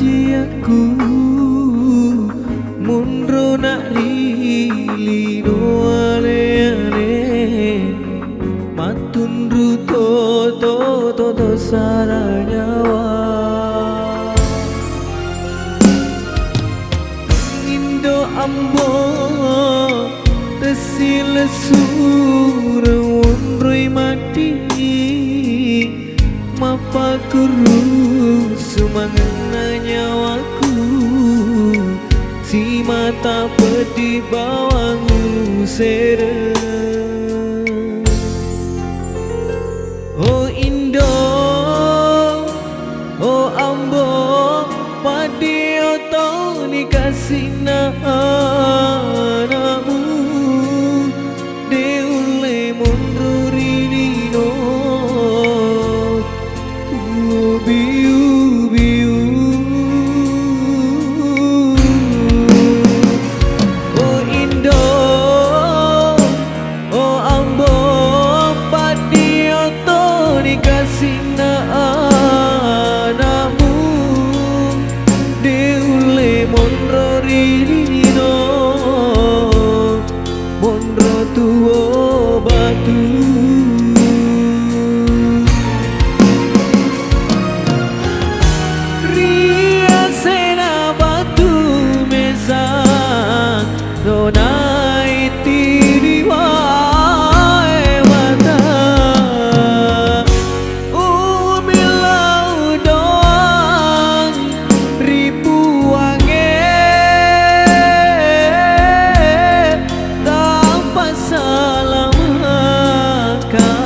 aku munro nak lili no ale ale matundru to saranyawa indo ambo tesile sura wonroi mati mapa kuru sumangana nyawaku si mata pedi bawangu sere oh indo oh ambo padi oto ni kasina anamu deule munru rinino biu biu oh indo oh ambo padi oto ni kasina anamu deule monro ririno monro tuo batu ria sena batu mesa donai tiriwa mata umilau doang ribu wange tanpa salah makan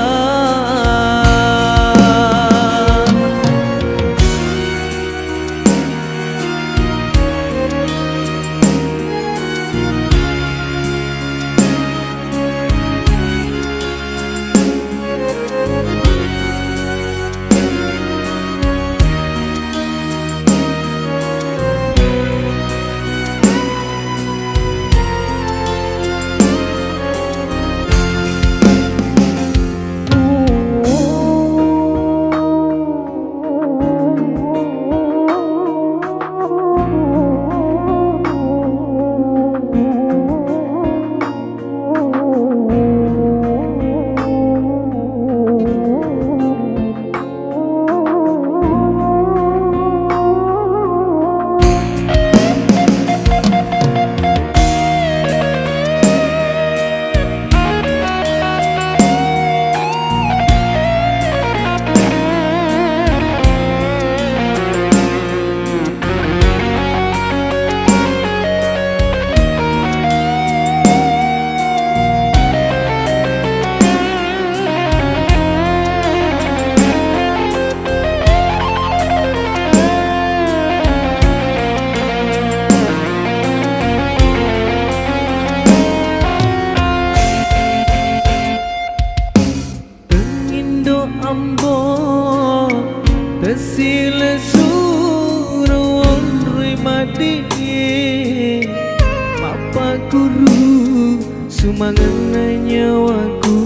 ambo tesile suru onroi mati mapa guru sumangana nyawaku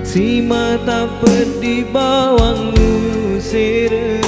si mata pedi bawangu sere